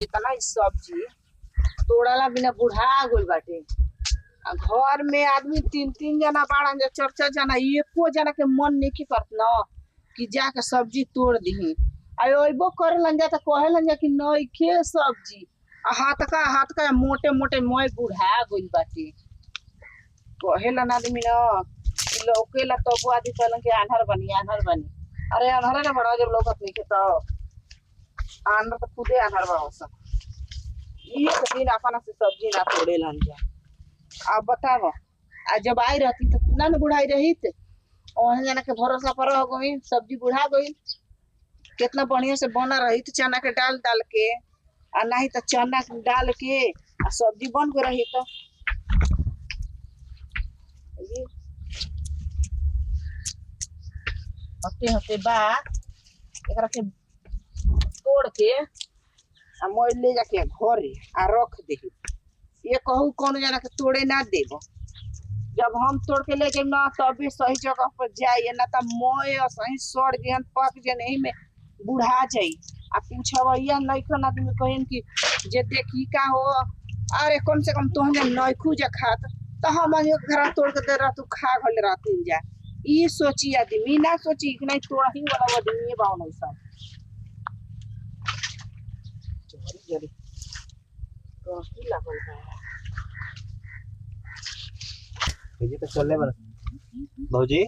इतना ही सब्जी तोड़ला बिना बुढ़ा गइल बाटे। आ घर में आदमी तीन तीन जना बाड़न जा, चार चार जना, एको जना के मन नहीं करत न कि जाके सब्जी तोड़ दही। अइबो करेलन जा त कहेलन जा कि नइखे सब्जी। आ हाथ का मोटे मोटे मैं बुढ़ा गइल बाटे। कहेलन आदमी न कि लौकेला तबो आदमी कहलन कि आन्हर बनी। अरे आन्हरे ना बड़ा जब लौकत नइखे त आन्हर त खुदे आन्हर बाड़सन। एक दिन अपना से सब्जी ना तोड़ेलन जा। अब बताव, आ जब आई रहती तो ना न बुढ़ाई रही ओहन जना के भरोसा पर हो गई, सब्जी बुढ़ा गई। कितना बढ़िया से बना रही तो चना के डाल डाल के, आ नहीं तो चना डाल के आ सब्जी बन गई रही तो हफ्ते हफ्ते बाद एकरा के तोड़ के आ मोल ले जाके घरे आ रख दे। ये कहू कौन जना के तोड़े ना देव। जब हम तोड़ के ले जाए ना तबे सही जगह पर जाइए, ना तो मोय सही सड़ गहन पक जन यही में बुढ़ा जाई। आ पूछवैया नइखन आदमी कहन कि जे देखी का हो, अरे कम से कम तोहन जन नइखू जा खात तो हम घर तोड़ के दे रह तू खा गल रहतीन जा। ई सोची आदमी ना सोची कि नहीं तोड़ही वाला आदमी बावन सब जरी कहीं लागल बा। भौजी तो चलने वाला भौजी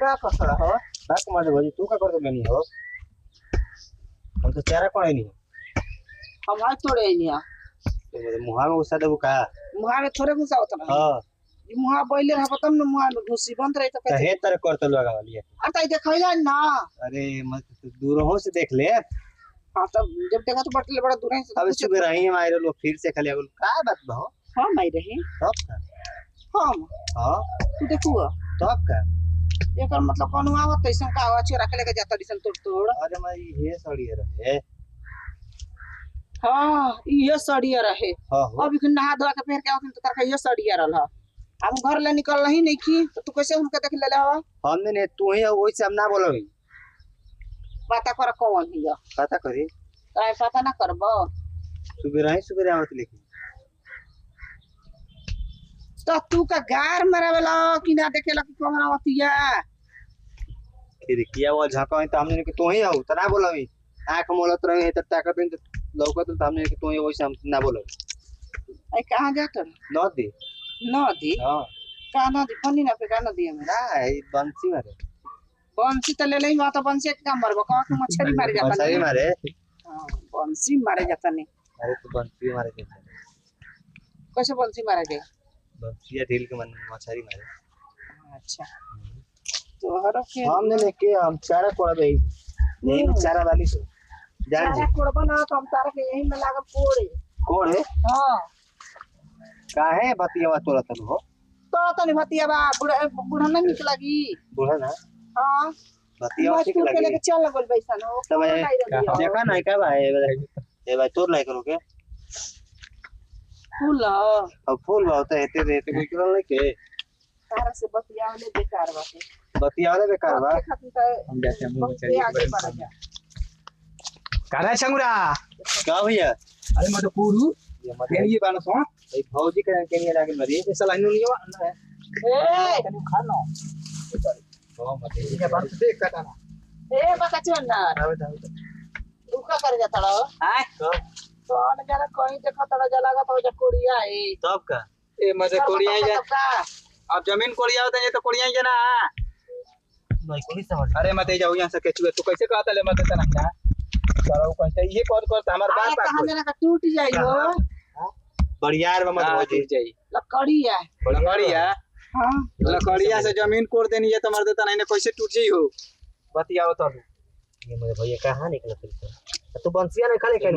का कसड़ हो का कमाते भौजी तू का करते नहीं हो? हम तो चारा कोई नहीं हम आज तोड़े निया तो मेरे मुहा में घुसा देबू का? मुहा में थोड़े घुसा होता ना। हां ई मुहा बैले रह तब न मुहा में घुसी बंद रही तो कैसे हे तर करते लगा वाली आ त देखैला ना। अरे मत दूरों से देख ले। हां तब जब देखा तो बटले बड़ा दूर से अब सुबह रही हम आइरो लोग फिर से खाली अगल का बात बा हो? हां नहीं रही तब का हम हां तू देखू तब का एकर मतलब कोनो आवत तैसन का आवाज चोरा के लेके जाता दिसन तोड़ तोड़। अरे मैं ये सड़ी रहे हां ये सड़िया रहे। हां अब इखन नहा धोआ के फेर के आवत तो तरका ये सड़िया रहल। हम घर ले निकल ही नहीं की तो तू कैसे उनके देख ले हवा? हमने ने तू ही वही से हम ना बोलो पता कर कौन हिया पता करी काय पता ना करबो। सुबह आवत लेकिन तो तू का गार मरावेला कि ना देखेला कि कौन आवतिया? खिड़किया वो झाका तो हमने के तू ही हो तो ना बोलो आंख मोलत रहे त ताकत तो लौकत तो हमने के तू ही वही से हम ना बोलो। ए कहां जात नदी नदी? हां का नदी फनी ना पे का नदी में ना ई बंसी मारे बंसी त ले लई माता बंसी के काम मरबो का के मछली मारे जाता मछली मारे हां बंसी मारे जाता नहीं। अरे तू बंसी मारे के कैसे बंसी मारे जाए? बंसी ढील के मन मछली मारे। अच्छा तो हर के हमने लेके हम चारा कोड़ा दे नहीं चारा वाली से जान चारा कोड़बा ना तो हम तारा के यही में लागा कोड़े कौन है हां काहे बतियावा तोरा तन हो तो नहीं भतिया बा बुढ़ा ना निक लगी बुढ़ा ना हां बतियावा ठीक के लगी लेके चल लगल बैसन हो तब देखा नहीं का भाई ए भाई तोड़ लाई करोगे फूल अब फूल होता है ते कोई करल नहीं के तारा से बतियावले बेकार बाटे। बतियावले बेकार बा हम जैसे हम चलिए आगे बढ़ जा कारा संगुरा का भैया अरे मत पूरू ये बानो सो ए भौजी के नहीं लागे मरी ये साला नु लियो ना ए तने खानो हां मत ये बात देख काटाना ए बका चन्ना आवे दावे तू का कर जाता रो हां तो न जरा कहीं देखा तड़ा जलागा तो जा कोड़िया ए तब का ए मजे कोड़िया जा अब जमीन कोड़िया होता है तो कोड़िया ही ना नहीं कोई समझ अरे मत जाओ यहां से केचुए तू कैसे कहता ले मत तना ना चलो कैसे ये कौन कौन हमार बात बात कहां जना का टूट जाई हो बढ़ियार में मत भौजी जाई लकड़िया लकड़िया हां लकड़िया से जमीन कोड़ देनी है तो मर देता नहीं कैसे टूट जाई हो बतियाओ तो ये मेरे भैया कहां निकला फिर तू बंसिया नहीं खाले के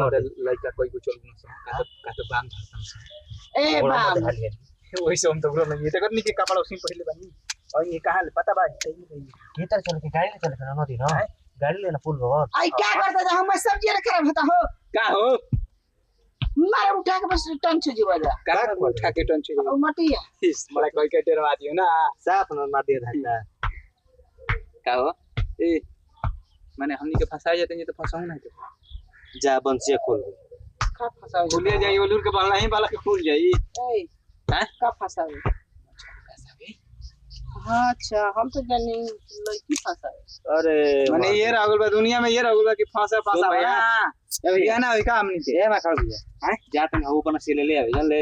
लड़का कोई कुछ बोल ना का तो बांध धरता ए बाम वही से हम तो बोल नहीं तो करनी के कपड़ा उसी पहले बनी और ये कहां पता बा ये तर चल के गाड़ी ले चल के नदी ना गाड़ी लेना पुल रोड आई क्या करता जा हम सब्जी रे खराब होता हो का हो मारे उठा के बस टन छ जीवा जा का उठा के टन छ ओ मटिया इस बड़ा कोई के डरवा दियो ना साफ न मार दिया था का हो ए माने हमनी के फंसा जाते हैं तो फंसाऊ नहीं तो जा बंसिया खोल का फसावे खुले जाई ओलूर के बल्ला ही वाला के खुल जाई ए हैं का फसावे अच्छा हम तो जानी लड़की फसावे अरे माने ये राहुल बा दुनिया में ये राहुल बा कि फांसा सुन फांसा भैया। भैया ये ना होई का हमनी के ए मा खड़ गया हैं जात में हो बना से ले आवे जान ले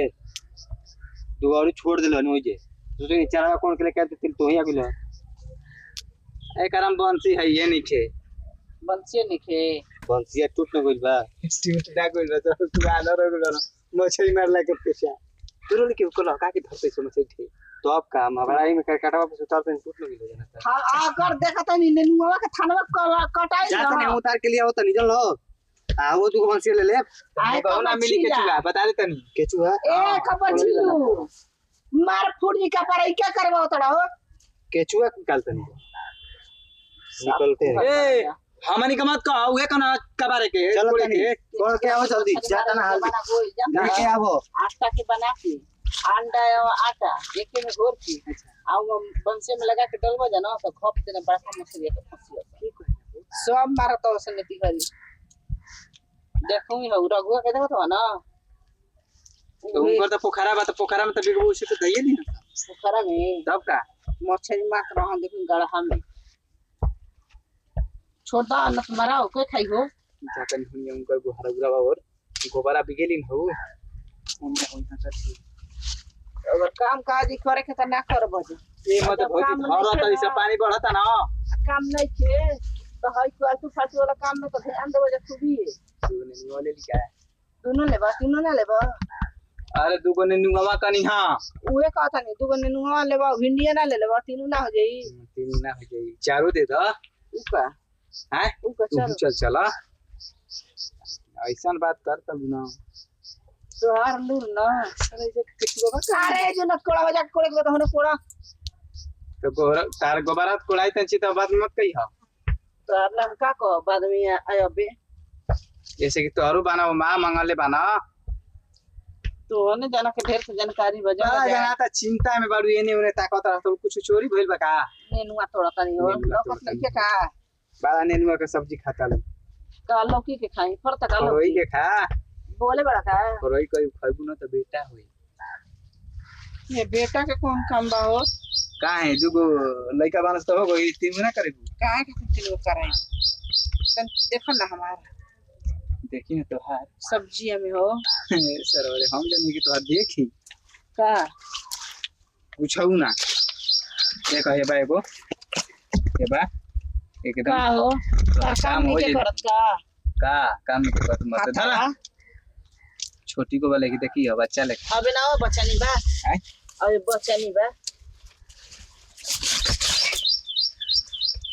दुआरी छोड़ देलो न ओजे तो तो चारा कौन के ले कहते तिल तो ही आबिलो ए करम बंसी है ये नीचे बंसिए निखे बंसिया टूट न गइल बा स्टील डागो रे तो तू आलो रे गुलो मछली मारला के पेशा तुरंत के कोला का के धरते सो मछली ठीक तो अब काम हमारा ही में काटवा पे उतारते हैं टूट न गइल जाना हां अगर देखता नहीं नेनुआ के थानवा कटाई जात ने उतार के लिया होता नहीं जन लो आ वो तू बंसिया ले ले आए बहु ना मिली के चूल्हा बता दे तनी केचुआ ए कपचिलू मार फुड़ी का पर क्या करबो तड़ा हो केचुआ निकालते नहीं निकलते हैं ए हमनी का मत कहो उहे कना कबारे के चलो छोड़े तनी के कौन के आओ जल्दी जाता ना हाल लेके आवो आटा के बना के अंडा और आटा एक में घोर की आउ बंसे में लगा के डलबो जानो तो खप देना बड़का मछली के फंसी ठीक है सब मारत हो सने तिहरी देखो ही हो रघुआ के देखो तो ना तो ऊपर तो पोखरा बा तो पोखरा में तो बिगबू से तो दइए नहीं पोखरा में तब का मछली मार रहा देखो गढ़ा में छोटा न तुम्हारा ओके खाई हो जातन हुनी उनकर गोहरा गुरावा और गोबरा बिगेलिन हो उनका होई ना कर अगर काम काज करे के त ना करबो जे ये मत भौजी धरा त इसे पानी बढ़ता ना काम नहीं के तो हई फालतू फालतू वाला काम में तो ध्यान देबो जे तू भी तूने निवाले लिखा है दोनों लेबा तीनों ना लेबा अरे दुगो ने नुवा कनी हां उहे कहता नहीं तू गने नुआ लेबा भिंडिया ना ले लेबा तीनों ना हो जाई तीन ना हो जाई चारों दे द उका हैं उका तू चल चल चला ऐसा बात कर तब ना तो हार लू ना अरे जे किसी को अरे जो न कोड़ा बजा कोड़े को तो होने कोड़ा तो गोहरा तार गोबरा कोड़ाई तंची तो बात मत कही हां तो अपना का को बाद में आयो बे जैसे कि तोहरू बनाओ मां मंगले बना तो ने जाना के ढेर से जानकारी बजा बड़ा जना त चिंता में बाड़ू एने ओने ताकत रह तो कुछ चोरी भइल बा का नेनुआ थोड़ा तनी हो नेनुआ लोकत तोड़ा नहीं के का बड़ा नेनुआ के सब्जी खाता ले का लौकी के खाई पर तक रोई लौकी के खा बोले बड़ा का रोई कोई खाइबू ना तो बेटा होई ये बेटा के कौन काम बा हो का है दुगो लइका बानस तो हो गई तीन ना करेबू काहे के तुम लोग कराई तन देखो ना हमारा देखी ना तोहार सब्जी में हो सर अरे हम जानी कि तोहार देखी का पूछऊ ना देखो हे बा एगो हे बा का एकदम हो का काम नहीं के करत का काम के बात मत धरा छोटी को वाले की देखी हो बच्चा ले अबे ना हो बच्चा नहीं बा हैं अबे बच्चा नहीं बा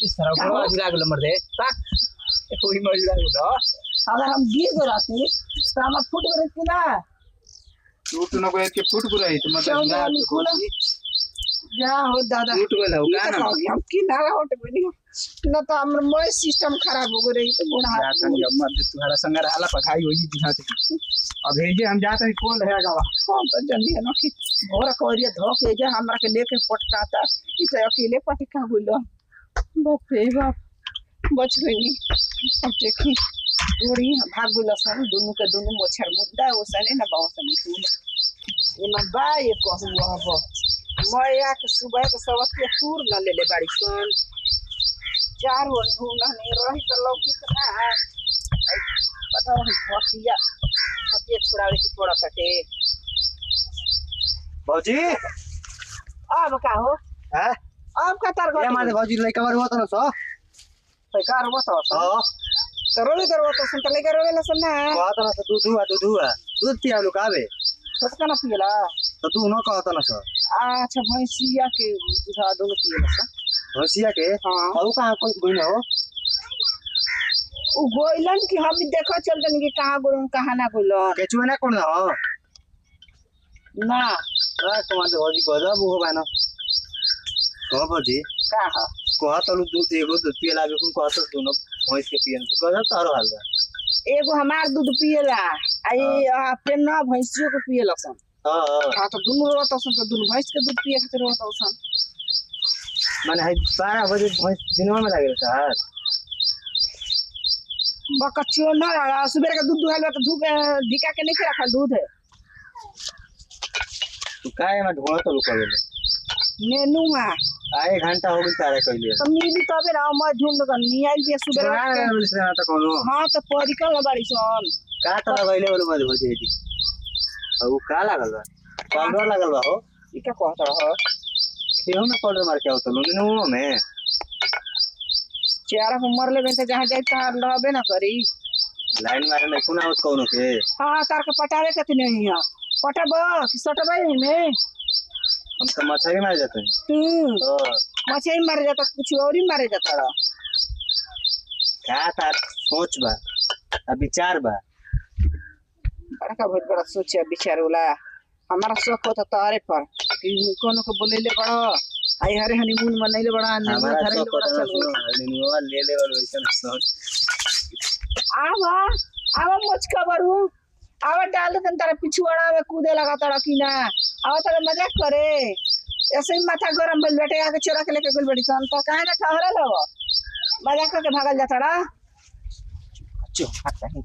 इस तरह को मजरा गुल मर दे तक कोई मजरा गुल अगर हम गिर गए रहते तो हम फुट गए कि ना टूट न गए के फुट गुराई तो मतलब ना निकुला जा हो दादा टूट गल हो का ना हम किनारा हट गए ना तो हमर मोय सिस्टम खराब हो गई तो बुढ़ा जा तनी अब मत तुम्हारा संग रहला पकाई होई दिखाते अब भेजे हम जाते हैं कौन है गावा हम तो जल्दी है ना कि भोर कोरिया धो के जा हमरा के लेके पटकाता कि तो अकेले पटका बोलो बाप रे बाप बच गई अब देखी थोड़ी भाग गुला सन दोनों के दोनों मच्छर मुद्दा ओसने ना बावसने तू ये मन बा ये कहू अब मैं के सुबह के सबक के सूर न ले ले बाड़ी सन चार वन ढूंढना नहीं रही तो लौकी तो ना बताओ हतिया हतिया छुड़ावे के थोड़ा कटे भौजी अब का हो हैं अब का तार ए माने भौजी लइका बार होत न सो पैकार बताओ हां करोले करो तो सुन तले करोले लसन ना कहत न सो दूध पियालु काबे छोटका ना पियला तो तू न कहत न सो अच्छा भैंसिया के दूधा दोनों पियला सा भैंसिया के हां औ कहां कोई कोई न हो उ गोइलन कि हम देखो चल जन के कहां गोलन कहां ना गोलन केचुआ ना कोन हो ना आ कमांड भौजी गजब हो बानो को भौजी का ह कहत लु दूध एगो दूध पियला बे कुन कहत दोनों भैंस के पियन गजब तारो हाल बा एगो हमार दूध पियला आ ये अपन ना भैंसियो के पियला सन हां तो दोनों रोत सन तो दोनों भैंस के दूध पिए खातिर रोत सन माने है 12 बजे भैंस दिनवा में लागल सर बकच्चो न रहा सुबह का दूध दुहाल तो धूप धिका के नहीं रखा दूध है तू काय में ढोल तो रुका गेले नेनू मा आए घंटा हो गई तारे कइले तो मिली तबे ना मैं ढूंढ कर नहीं आई भी सुबह ना तो कोनो हां तो परिकल बाड़ी सन का त लगैले बोल मत हो जेदी अब का लागल बा पाउडर लागल बा हो ई का कहत रह केहू में पाउडर मार के आवत लोने नो में चेहरा को मर ले तो जहां जाई तार रहबे ना करी लाइन मारे में कुना होत कोनो के हां तार के पटावे कति नहीं है पटब कि सटबे में हम तो मछली मार जाते हैं तू मछली मारे जाता कुछ और ही मारे जाता रहा का तार सोच बा अब विचार बा बड़ा का बहुत बड़ा सोच है विचार वाला हमारा शौक होता तारे पर कि कोनो को बोले ले बड़ा आई हरे हनीमून मनैले बड़ा हमारा धरे शौक बड़ा होता चल सुनो हनीमून ले ले वाला वैसा सोच आवा आवा मुझका बरू आवा डाल दे तारा पिछुआड़ा में कूदे लगा तड़ा कि ना आवा तारा मजाक करे ऐसे ही माथा गरम भइल बेटे आके चोरा के लेके गइल बड़ी सन तो काहे ना ठहरल हो मजाक करके भागल जाता रा चो हाथ नहीं